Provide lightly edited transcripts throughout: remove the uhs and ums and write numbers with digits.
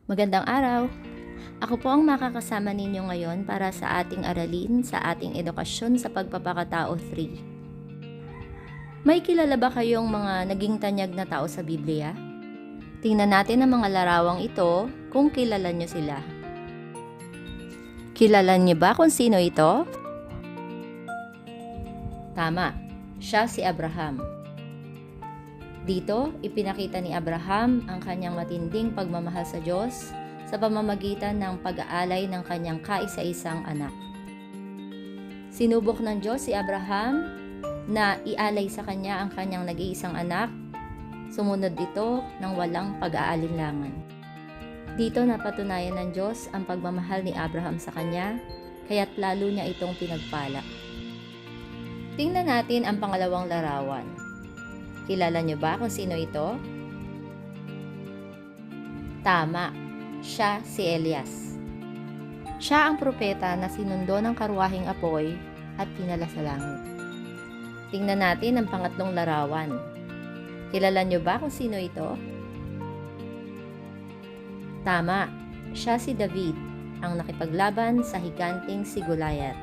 Magandang araw! Ako po ang makakasama ninyo ngayon para sa ating aralin sa ating edukasyon sa pagpapakatao 3. May kilala ba kayong mga naging tanyag na tao sa Biblia? Tingnan natin ang mga larawang ito kung kilala nyo sila. Kilala nyo ba kung sino ito? Tama, siya si Abraham. Dito, ipinakita ni Abraham ang kanyang matinding pagmamahal sa Diyos sa pamamagitan ng pag-aalay ng kanyang kaisa-isang anak. Sinubok ng Diyos si Abraham na ialay sa kanya ang kanyang nag-iisang anak. Sumunod ito ng walang pag-aalinlangan. Dito napatunayan ng Diyos ang pagmamahal ni Abraham sa kanya, kaya't lalo niya itong pinagpala. Tingnan natin ang pangalawang larawan. Kilala niyo ba kung sino ito? Tama, siya si Elias. Siya ang propeta na sinundo ng karwaheng apoy at pinala sa langit. Tingnan natin ang pangatlong larawan. Kilala niyo ba kung sino ito? Tama, siya si David, ang nakipaglaban sa higanting si Goliath.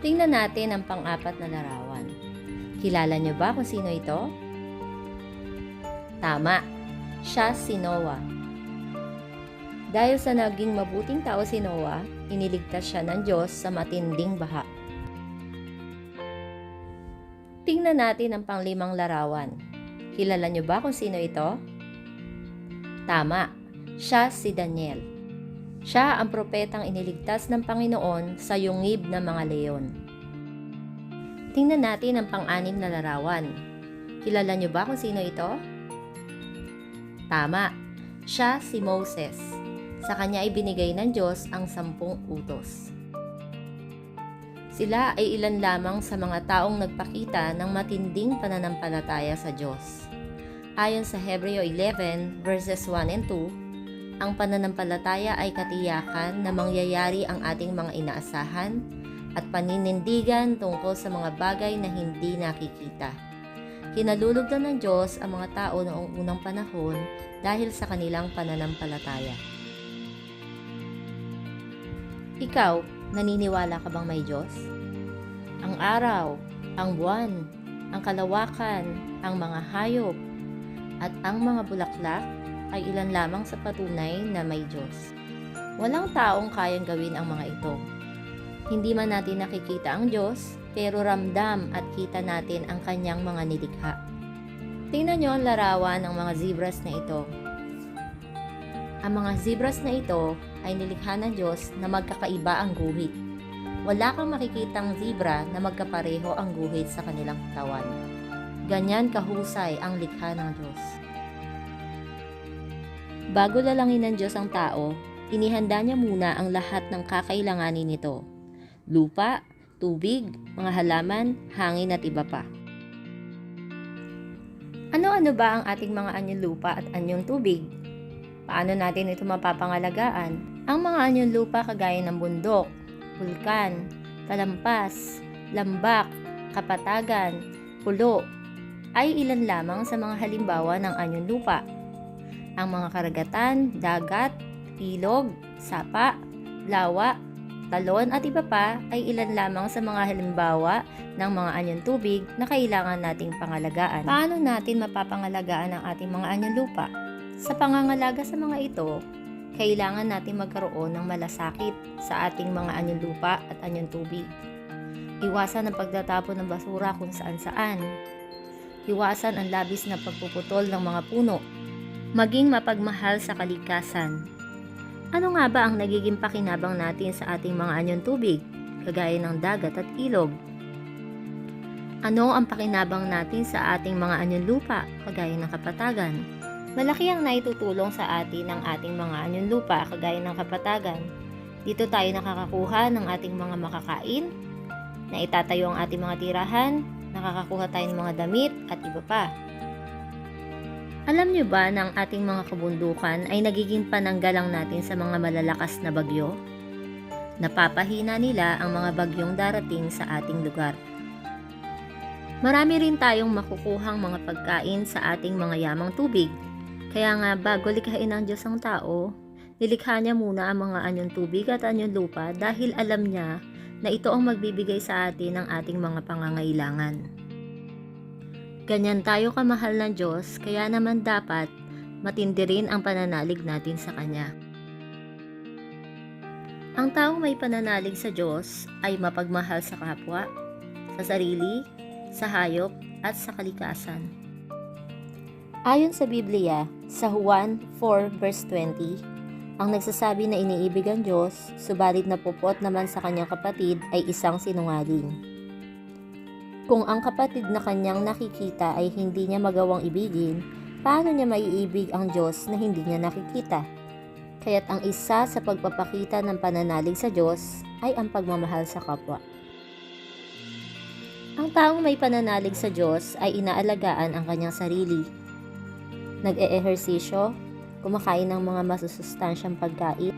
Tingnan natin ang pang-apat na larawan. Kilala niyo ba kung sino ito? Tama, siya si Noah. Dahil sa naging mabuting tao si Noah, iniligtas siya ng Diyos sa matinding baha. Tingnan natin ang panglimang larawan. Kilala niyo ba kung sino ito? Tama, siya si Daniel. Siya ang propetang iniligtas ng Panginoon sa yungib ng mga leon. Tingnan natin ang pang-anim na larawan. Kilala niyo ba kung sino ito? Tama, siya si Moses. Sa kanya ay binigay ng Diyos ang 10 utos. Sila ay ilan lamang sa mga taong nagpakita ng matinding pananampalataya sa Diyos. Ayon sa Hebreo 11 verses 1 and 2, ang pananampalataya ay katiyakan na mangyayari ang ating mga inaasahan at paninindigan tungkol sa mga bagay na hindi nakikita. Kinalulugdan ng Diyos ang mga tao noong unang panahon dahil sa kanilang pananampalataya. Ikaw, naniniwala ka bang may Diyos? Ang araw, ang buwan, ang kalawakan, ang mga hayop, at ang mga bulaklak ay ilan lamang sa patunay na may Diyos. Walang taong kayang gawin ang mga ito. Hindi man natin nakikita ang Diyos, pero ramdam at kita natin ang kanyang mga nilikha. Tingnan niyo ang larawan ng mga zebras na ito. Ang mga zebras na ito ay nilikha ng Diyos na magkakaiba ang guhit. Wala kang makikitang zebra na magkapareho ang guhit sa kanilang katawan. Ganyan kahusay ang likha ng Diyos. Bago lalangin ng Diyos ang tao, inihanda niya muna ang lahat ng kakailanganin nito. Lupa, tubig, mga halaman, hangin at iba pa. Ano-ano ba ang ating mga anyong lupa at anyong tubig? Paano natin ito mapapangalagaan? Ang mga anyong lupa kagaya ng bundok, bulkan, talampas, lambak, kapatagan, pulo, ay ilan lamang sa mga halimbawa ng anyong lupa. Ang mga karagatan, dagat, ilog, sapa, lawa, talon at iba pa ay ilan lamang sa mga halimbawa ng mga anyong tubig na kailangan nating pangalagaan. Paano natin mapapangalagaan ang ating mga anyong lupa? Sa pangangalaga sa mga ito, kailangan natin magkaroon ng malasakit sa ating mga anyong lupa at anyong tubig. Iwasan ang pagtatapon ng basura kung saan-saan. Iwasan ang labis na pagpuputol ng mga puno. Maging mapagmahal sa kalikasan. Ano nga ba ang nagiging pakinabang natin sa ating mga anyong tubig, kagaya ng dagat at ilog? Ano ang pakinabang natin sa ating mga anyong lupa, kagaya ng kapatagan? Malaki ang naitutulong sa atin ng ating mga anyong lupa, kagaya ng kapatagan. Dito tayo nakakakuha ng ating mga makakain, na itatayo ang ating mga tirahan, nakakakuha tayo ng mga damit at iba pa. Alam niyo ba na ang ating mga kabundukan ay nagiging pananggalang natin sa mga malalakas na bagyo? Napapahina nila ang mga bagyong darating sa ating lugar. Marami rin tayong makukuhang mga pagkain sa ating mga yamang tubig, Kaya nga bago likhain ng Diyos ang tao, nilikha niya muna ang mga anyong tubig at anyong lupa dahil alam niya na ito ang magbibigay sa atin ng ating mga pangangailangan. Ganyan tayo kamahal ng Diyos, kaya naman dapat matindi rin ang pananalig natin sa Kanya. Ang taong may pananalig sa Diyos ay mapagmahal sa kapwa, sa sarili, sa hayop, at sa kalikasan. Ayon sa Biblia, sa Juan 4 verse 20, ang nagsasabi na iniibig ang Diyos, subalit napupot naman sa kanyang kapatid ay isang sinungaling. Kung ang kapatid na kanyang nakikita ay hindi niya magawang ibigin, paano niya maiibig ang Diyos na hindi niya nakikita? Kaya't ang isa sa pagpapakita ng pananalig sa Diyos ay ang pagmamahal sa kapwa. Ang taong may pananalig sa Diyos ay inaalagaan ang kanyang sarili. Nag-eehersisyo, kumakain ng mga masusustansyang pagkain,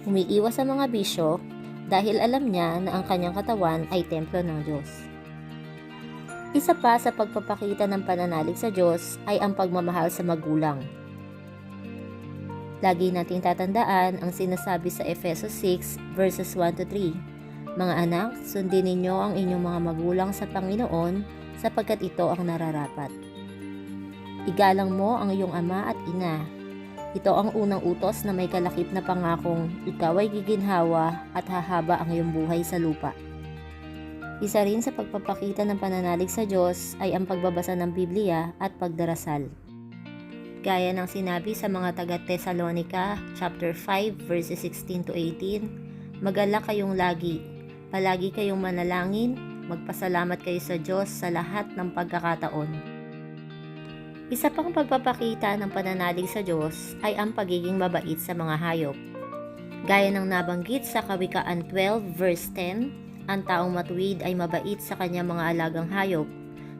umiiwas sa mga bisyo dahil alam niya na ang kanyang katawan ay templo ng Diyos. Isa pa sa pagpapakita ng pananalig sa Diyos ay ang pagmamahal sa magulang. Lagi nating tatandaan ang sinasabi sa Efesos 6 verses 1 to 3. Mga anak, sundin ninyo ang inyong mga magulang sa Panginoon sapagkat ito ang nararapat. Igalang mo ang iyong ama at ina. Ito ang unang utos na may kalakip na pangakong ikaw ay giginhawa at hahaba ang iyong buhay sa lupa. Isa rin sa pagpapakita ng pananalig sa Diyos ay ang pagbabasa ng Biblia at pagdarasal. Gaya ng sinabi sa mga taga-Tesalonica chapter 5 verses 16 to 18, magalak kayong lagi, palagi kayong manalangin, magpasalamat kayo sa Diyos sa lahat ng pagkakataon. Isa pang pagpapakita ng pananalig sa Diyos ay ang pagiging mabait sa mga hayop. Gaya ng nabanggit sa Kawikaan 12 verse 10, ang taong matuwid ay mabait sa kanyang mga alagang hayop,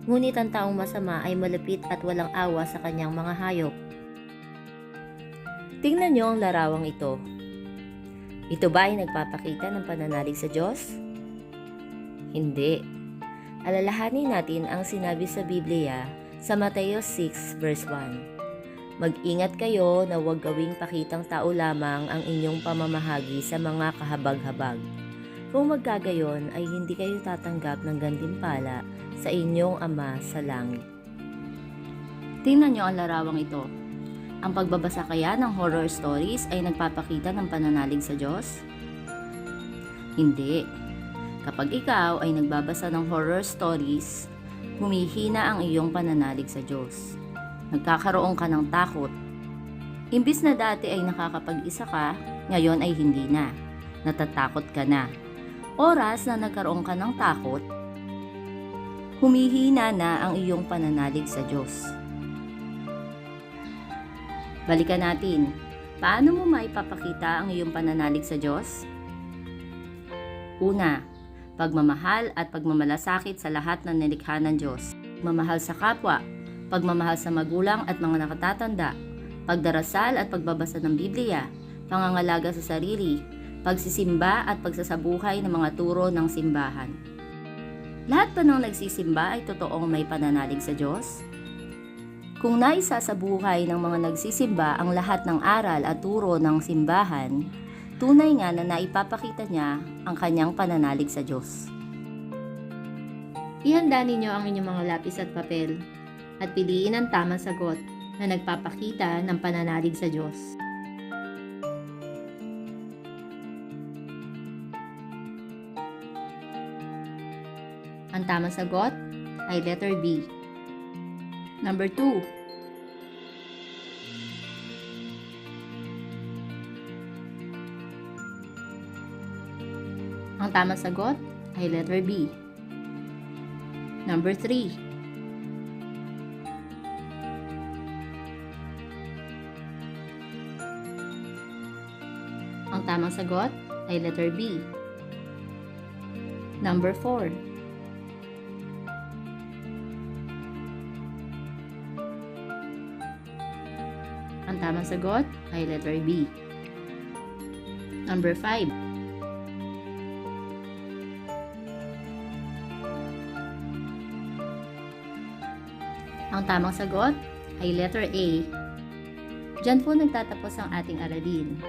ngunit ang taong masama ay malupit at walang awa sa kanyang mga hayop. Tingnan niyo ang larawang ito. Ito ba ay nagpapakita ng pananalig sa Diyos? Hindi. Alalahanin natin ang sinabi sa Biblia sa Mateo 6 verse 1. Mag-ingat kayo na huwag gawing pakitang tao lamang ang inyong pamamahagi sa mga kahabag-habag. Kung magkagayon ay hindi kayo tatanggap ng gantimpala sa inyong Ama sa langit. Tingnan niyo ang larawang ito. Ang pagbabasa kaya ng horror stories ay nagpapakita ng pananalig sa Diyos? Hindi. Kapag ikaw ay nagbabasa ng horror stories, humihina ang iyong pananalig sa Diyos. Nagkakaroon ka ng takot. Imbis na dati ay nakakapag-isa ka, ngayon ay hindi na. Natatakot ka na. Oras na nagkaroon ka ng takot, humihina na ang iyong pananalig sa Diyos. Balikan natin, paano mo maipapakita ang iyong pananalig sa Diyos? Una, pagmamahal at pagmamalasakit sa lahat ng nilikha ng Diyos. Pagmamahal sa kapwa, pagmamahal sa magulang at mga nakatatanda, pagdarasal at pagbabasa ng Biblia, pangangalaga sa sarili, pagsisimba at pagsasabuhay ng mga turo ng simbahan. Lahat ba ng nagsisimba ay totoong may pananalig sa Diyos? Kung naisa sa buhay ng mga nagsisimba ang lahat ng aral at turo ng simbahan, tunay nga na naipapakita niya ang kanyang pananalig sa Diyos. Ihanda ninyo ang inyong mga lapis at papel at piliin ang tamang sagot na nagpapakita ng pananalig sa Diyos. Ang tamang sagot ay letter B. Number 2. Ang tamang sagot ay letter B. Number 3. Ang tamang sagot ay letter B. Number 4. Ang tamang sagot ay letter B. Number 5. Ang tamang sagot ay letter A. Diyan po nagtatapos ang ating aralin.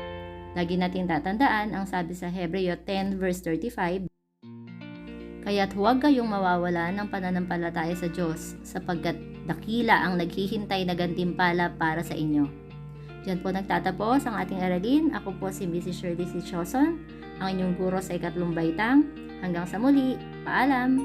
Lagi nating tatandaan ang sabi sa Hebreo 10 verse 35, kaya't huwag kayong mawawala ng pananampalataya sa Diyos, sapagkat dakila ang naghihintay na gantimpala para sa inyo. Diyan po nagtatapos ang ating aralin. Ako po si Mrs. Shirley C. Choson, ang inyong guro sa ikatlong baitang. Hanggang sa muli, paalam!